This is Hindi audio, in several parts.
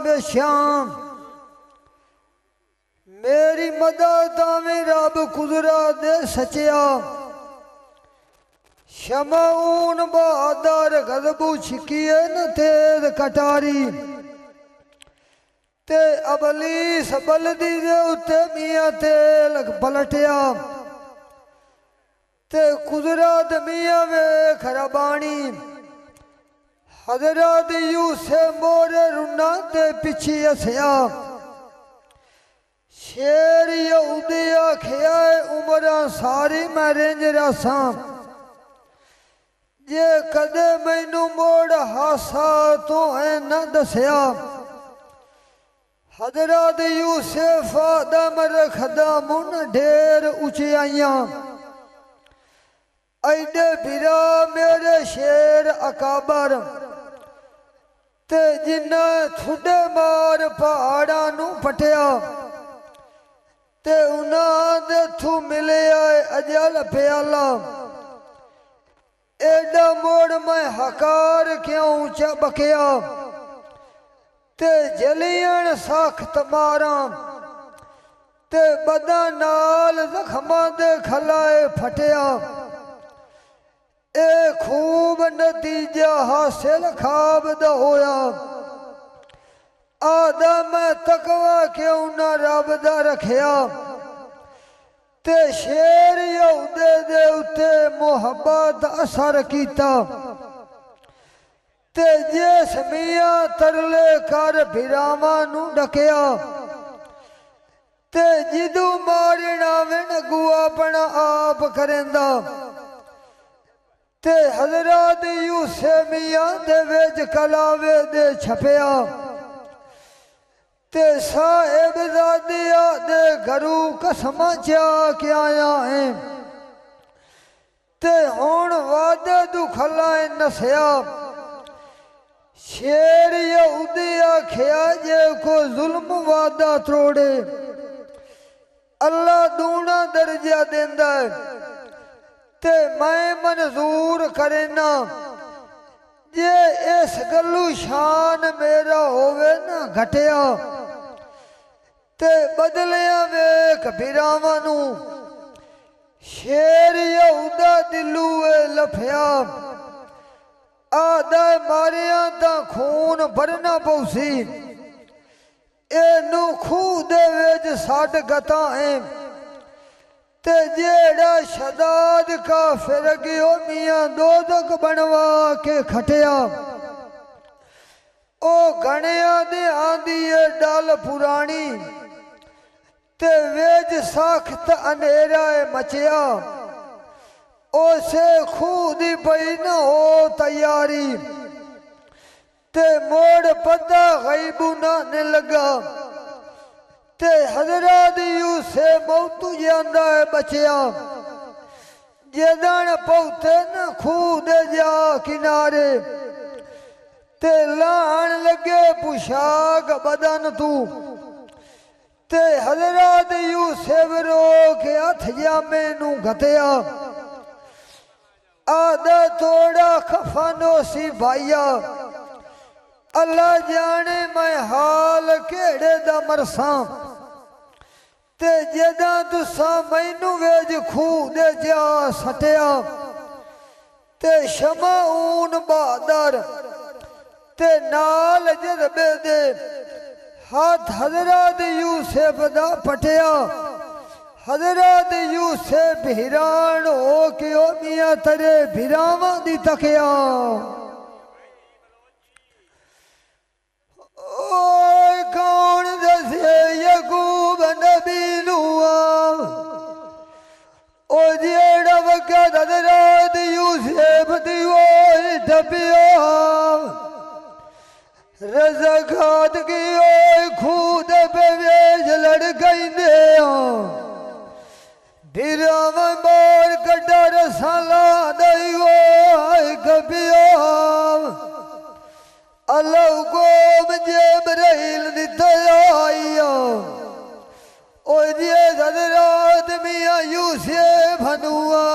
वे श्याम मेरी मदद में रब कुदरा दे सचिया शमाऊन बहादुर गजबू छिकिए न तेज कटारी ते अबलीस बलदी दे उत्ते मियां तेल पलटिया ते कुदरत मियां वे खराबानी हजरत यूसुफ मोरे रुना दे पिछे हसया शेर यहूदी आखिया उमरा सारी मैं रेंज रासा जे कदे मैनू मोड़ हासा तो है न दसिया हजरत यूसुफ आदम रखदा मुन ढेर ऊंचाइयां ऐडे बिरा मेरे शेर अकाबर ते जिन्ना थुडे मार पहाड़ा नू पटिया ते उन्हां दे थू मिले अजल प्याला एडा मोड़ मैं हकार क्यों चबकिया ते जलियन सख्त मारा ते बदा नाल जख्मां दे खलाए फटिया ए खूब नतीजा हासिल खाब दा होया आदम तकवा क्यों न रब दा रखिया ते शेर यहूदे दे उत्ते मुहब्बत असर कीता ते जिस मियां तरले कर फिरावां नू डकिया ते जिदू मारना विन गुआ अपना आप करेंदा ते हजरत यूसुफ मियां दे विच कलावे दे छपया ते साहिब ज़ादिया दे घरू कसम चा के आया है ते हुण वादे दू खलाए नसया शेर यहूदी आखिया जे को जुल्म वादा तोड़े अल्लाह दूना दर्जा देंदा है ते मैं मंजूर करेना जे इस गलू शान मेरा होवे ना घटिया ते बदलिया वेख बिरावां नू शेर यहूदा दिलू लफिया आदा मारिया ता खून भरना पौसी एनू खूह दे विच सट गता है ते जेड़ा शदाद का फिर गयो मियां दोजख बनवा के खटिया ओ गणिया दे आंदी डल पुरानी ते वेज सख्त अंधेरा मचिया ओसे खूह दी पई न हो तैयारी ते मोड़ पता गईबू न लगा ते हजरत यूसुफ मौतू जांदा है बचिया जेदन पौते न खूह दे जा किनारे ते लान लगे पुशाक बदन तू ते हजरत यूसुफ रो के हथ जामे नू घतिया आदा थोड़ा खफनो सी भाईया अल्लाह जाने मैं हाल केड़े दा मरसा ते जदा तुसा मैनू वेज खूह दे जा सटिया ते शमाऊन बहादुर ते नाल जज्बे दे हाथ हजरत यूसुफ दा पटिया हजरत यूसुफ हिरान हो के ओ मियां तेरे भिरावां दी तकिया ओए कौन दसे यकूब नबी नुआ ओ जेड़ा वक्त हजरत यूसुफ दी ओए डबिया रज़ाकात की ओए खूद पे वेज लड़ गई दे भिरावां मार कड्डा रसाला दई ओए कबिया अल्लाह को जिब्राइल दिया ओ जे हजरत मियां यूसुफ हनुआ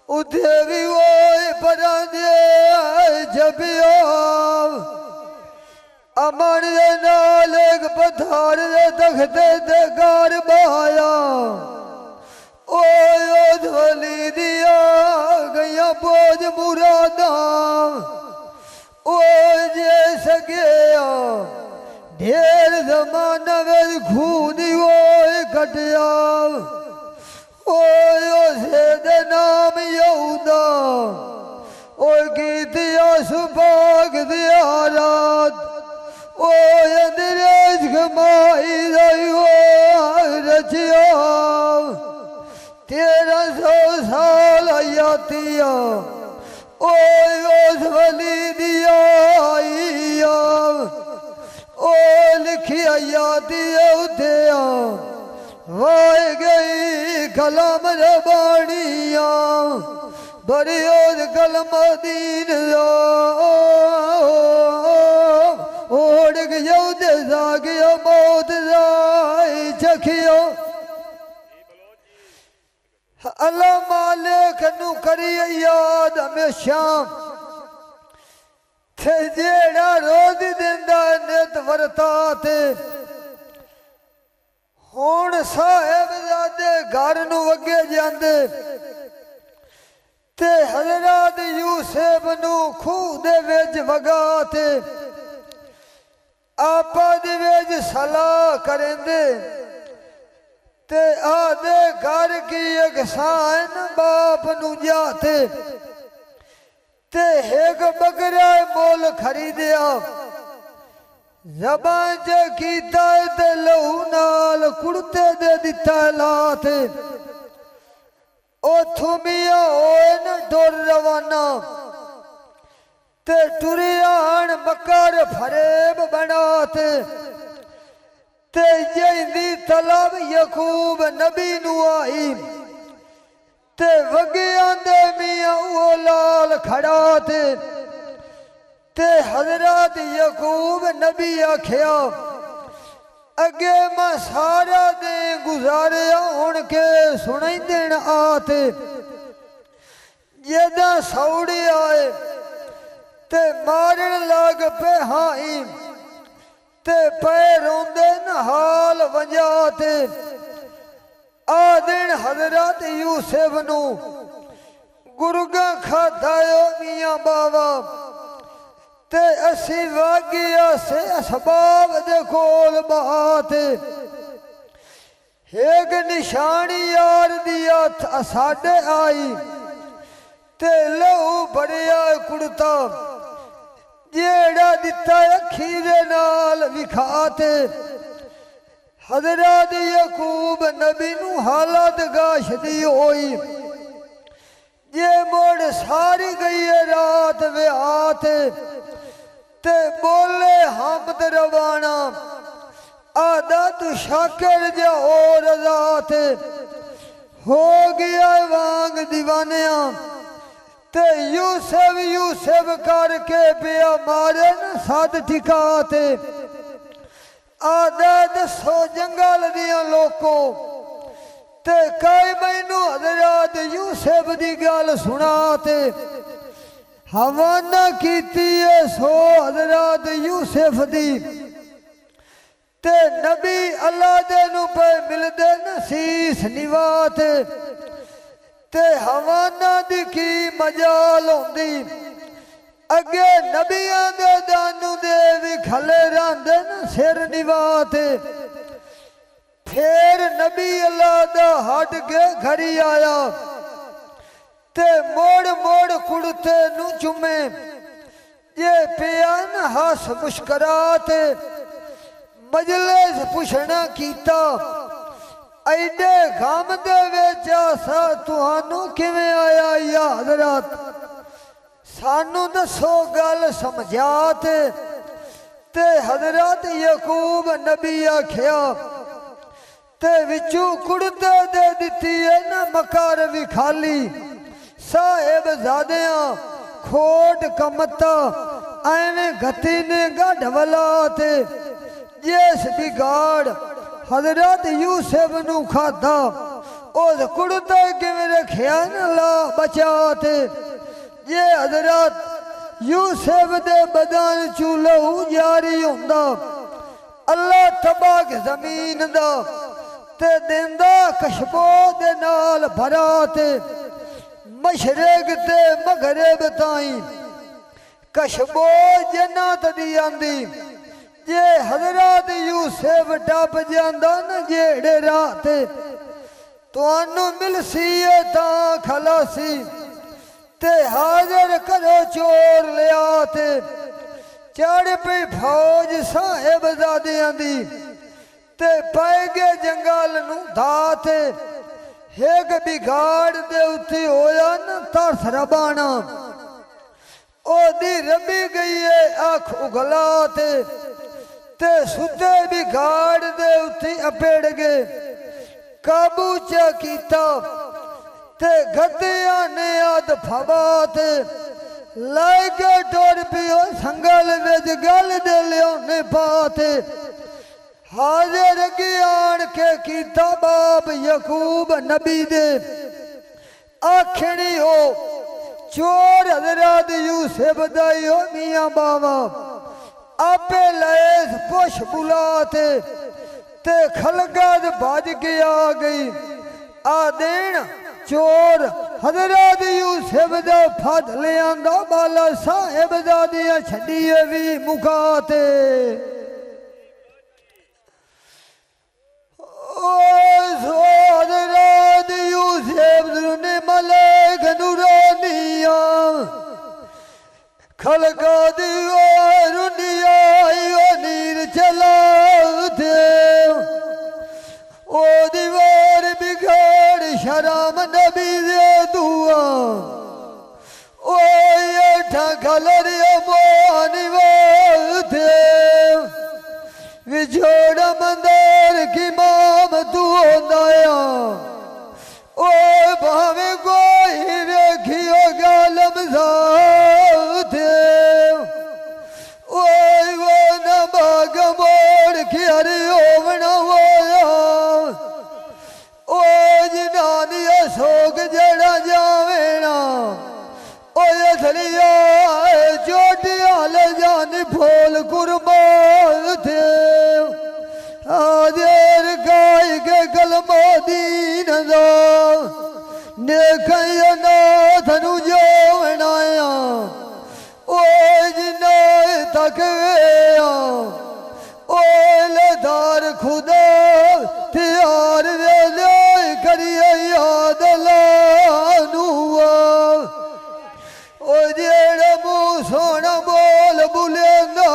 उठे भी वो परा दे जबिया अमन दे नाल एक पत्थर दे तखते ते घर बहाया ओए वली दिया गया बोझ मुरादा ओए जे सगया ढेर जमाना में खून ओए कटिया ओए उसे दे नाम यहूदा ओए कीतिया सुभाग दिया रात ओए अंग्रेज कमाई रचिया 1300 साल हयातिया ओए उस वली दिया आईया ओ लिखी हयातिया उठिया वाए गई कलम रबानिया बड़ी ओद कलम दीन ओढ़ गया जागिया मौत जाई चखियो अल्लाह मालिक नू करी याद हमेशा थे जेड़ा रोज दिंदा नित वरता ते हुण साहिबजादे घर नू अगे जांदे ते हजरत यूसुफ नू खूह दे विच वगा ते आपा दे विच सलाह करेंदे ते आदे घर की अगसान बाप नू जाते ते एक बकरा मोल खरीदिया जबान च कीता ते लहू नाल कुड़ते दे दिता लाते ओथों मिया होए न डोर रवाना ते टुरियान मकर फरेब बनाते ते जैंदी तलब यकूब नबी नू आई ते वगिया दे मियां वो लाल खड़ा ते हजरत यकूब नबी आख्या अगे मैं सारा दे गुजारिया हुण के सुनाई देन आते जदा सौड़ी आए ते मारन लग पे हाई ते पे रोंदे न हाल वंजाते आ दिन हजरत यूसुफ नू गुरगा खादायो मियां बावा ते असी वागिया से असबाब दे कोल बहाते एक निशानी यार दिया साडे आई ते लहू बड़िया कुड़ता जेड़ा दिता खीरे नाल विखाते हजरत यकूब नबी नू हालत गाश दी होई जे मोड़ सारी गई रात वे आते ते बोले हमद रवाना आदा तू शाकिर जा और रजाते हो गया वांग दीवानिया ते यूसुफ यूसुफ करके पिया मारे न सद ठिकाते आदा दसो जंगल दिया लोको ते कई मैनू हजरत यूसुफ दी गल सुनाते हवाना कीती है सो हजरत यूसुफ दी ते नबी अल्लाह दे नू पे मिलदे नसीस निवाते ते हवाना दी की मजाल होंदी अगे नबियां दे दानू दे भी खले रहंदे न सिर निवाते फिर नबी अल्लाह दा हट के घरी आया ते मोड़ मोड़ कुड़ते नू चुमे ये पियान हस मुस्कराते मजलिस पुछना कीता ऐडे गम दे विच आसा तुहानू किवें आया या हजरत सानू दसो गल समझाते ते हजरत यकूब नबी आख्या ते विचू कुड़ते दे दिती है ना मकार विखाली साहेब जादिया खोट कमता एवें गति ने गढ़ वलाते जिस बिगाड़ हजरत यूसुफ नू खादा उस कुड़ता किवें रखिया न ला बचाते ये हजरत यूसुफ दे बदन चू लहू जारी हुंदा अल्लाह तबाक जमीन दा ते देंदा कशबो दे नाल भरा ते मशरक ते मगरब ताई कशबो जन्नत दी आंदी जे हजरत यूसुफ टप जांदा न जेड़े राह ते तुहानू मिलसी ता खलासी ते हाजिर करो चोर लिया ते चढ़ पई फौज साहिबजादियां दी ते पै गए जंगल नू धाते एक बिगाड़ दे उत्ते होया न तरस रबाना ओदी रबी गई है अख उगला ते सुते बिगाड़ दे उत्ते अपेड़ गए काबू च कीता ते गद्दियां ने अद फवा ते लाई के टुर पियो संगल विच गल दे लियोने पाते हाजिर अगे आन के कीता बाप यकूब नबी दे आखनी हो चोर हजरत यूसुफ दाइयो मियां बावा आपे लैस पुश बुलाते ते खलगद भज के आ गई आ देन चोर हजरत यूसुफ दा फद लियांदा बाला साहिबजादियां छड़िए भी मुकाते हजरत यूसुफ ने मलेक नूरानिया खलका दियो रुनिया नीर चला दे ओ दीवार बिगाड़ शराम नबी दे दुआ ओ ये ठगलर मोनी दे विछोड़ मंदिर की माम तू होंदाया ओ भावे कोई रखियो गालम साथे ओ वो न बाग मोड़ की हरे ओवना होया ओ जिनानी अशोक जड़ा जावेना ओ असलिया चोटिया ले जानी फूल कुर्बान थे हाजिर गाय के कलमो दीन दो नेखया नाथ नु जो बनाया ओ जिनाए तक गया ओ लदार खुदा त्यार वे ले करिए याद लानुआ ओ जेड़ा मुँह सोना बोल बुलेंदा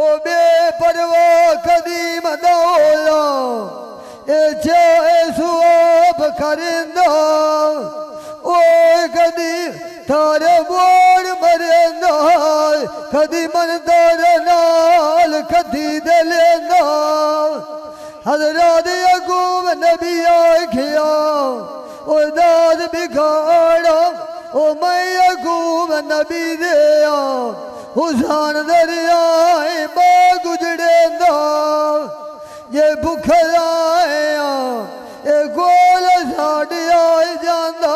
ओ बेपरवाह कदीम दा होया ए चाहे सुआब करेंदा ओ कदी थारे बोड़ मरेंदा कदी मन तारे नाल कदी दे लेंदा हजरत यकूब नबी आखिया ओ दाद बिगाड़ा ओ मैं यकूब नबी दिया हुसान दरियाए बा गुजड़ेंदा ये भुख आया ये गोल साढ़ आए जांदा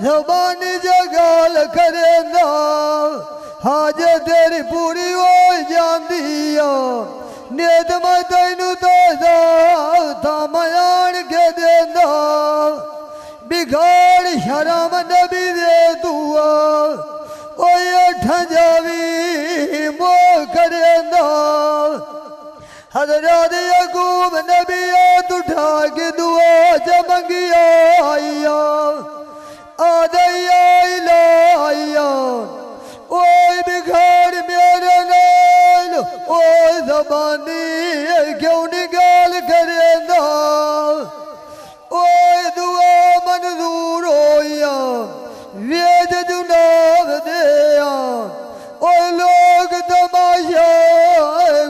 जबानी जगाल करेंदा हाजे तेरी पूरी हो जांदी नेत मैं तैनू दसदा ता मयान के देंदा बिगाड़ शरम नबी दे दुआ ओ ये ठंजावी मो करेंदा हजरत यकूब नबी उठा के दुआ जमंगिया आइया आदया इलाहिया ओए बिगाड़ मेरे नाल ओ ज़बानी क्यों निगाल करेंदा ओए दुआ मंजूर होया वेद जुनाब दिया ओ लोग तमाशा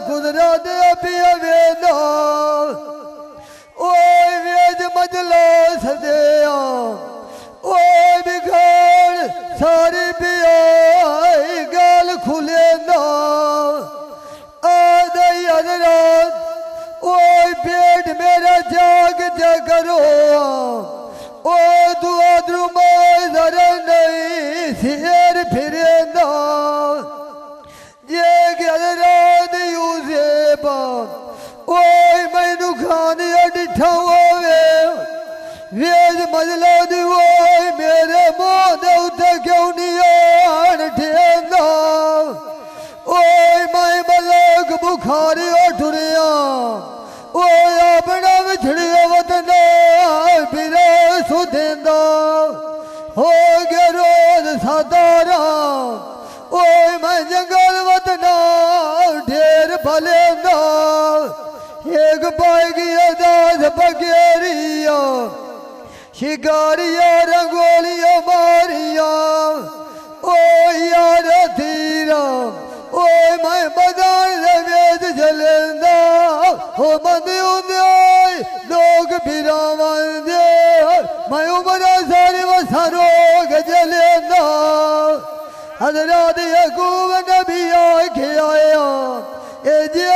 गुजरा दे पिया वेदा ओ वेद मजलास दिया ओ बिगाड़ सारी पिया गाल खुलेंदा आदई हजरात ओ पेट मेरा जाग जगरो ओ दुआ द्रुमा जरा नहीं सिर फिरेंदा खारियो ठुरिया ओ अपना विछड़ियो वतन बिरे सुधेंदा हो गया रोज सादारा ओ मैं जंगल वतना ढेर भलेंदा एक पाएगी अदास बगेरिया शिकारिया रंगोलिया मारिया ओ यार धीरा ओ मैं बदान वेद जलेंदा हो मंदे उदय लोग बिरावन दे मैं उमरा सारे वसरोग जलेंदा हजरत यकूब नबी आके आया ए जे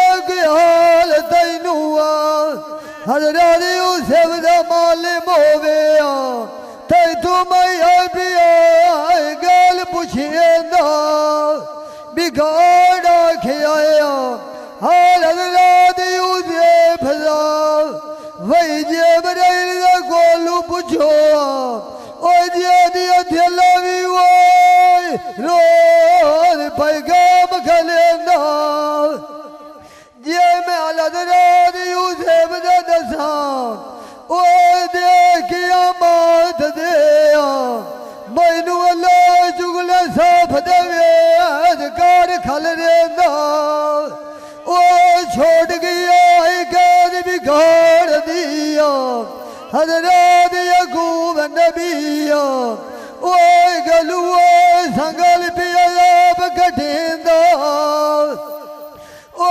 हाल तैनुआ हजरत यूसुफ दा मालिम होवेया ते तू मैं पिया गल पुछेंदा बिगाड़ आखे आया हाल हजरत यूसुफ दा वही जिब्राइल दा कोलू पुछो ओ जे दी थेला वी ओए रोज पैगाम खलेंदा जे मैं हजरत यूसुफ दा दसा ओ देखिया मात दिया मैनू अल्लाह चुगले साफ देवे अधिकार खल रेंदा ओ छोड़ गया कैद बिगाड़ दिया हजरत यकूब नबिया ओ गलुआ संगल पिया कठेंदा ओ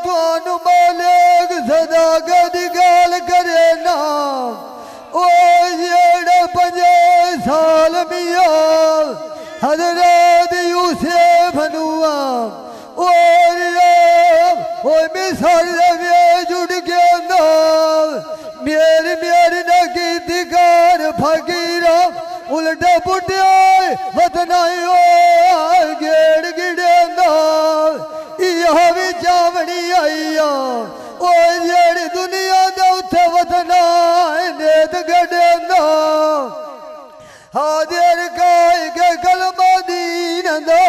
तुहानू मालिक सदाकत दी गल करे ना ओ जेड़े 5 साल मिया हजरत यूसुफ नुआ ओ मिसाल वे जुड़ के ना मेरी मेरी न कीती कार फकीरा उल्टा पुट्या वतनाई ओ गेड़ गिड़ेंदा इहा भी चावनी आईया ओ जेड़ी दुनिया दे उत्थे वतना नेत गडेंदा हाजिर काई के कलमा दीन दा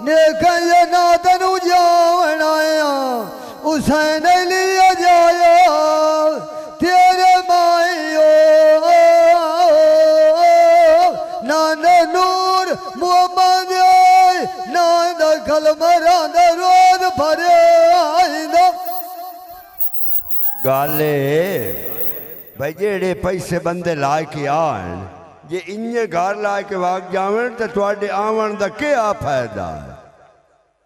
नेका ना तनु जावनाया हुसैन लिया जाया तेरे माइयो नाना नूर मोहम्मद नान दा कलमा दा रोज भरे आइंदा गाले भाई जेड़े पैसे बंदे ला के आन जे इन्ने घर ला के वाग जावन तो तुहाडे आवन दा क्या फायदा है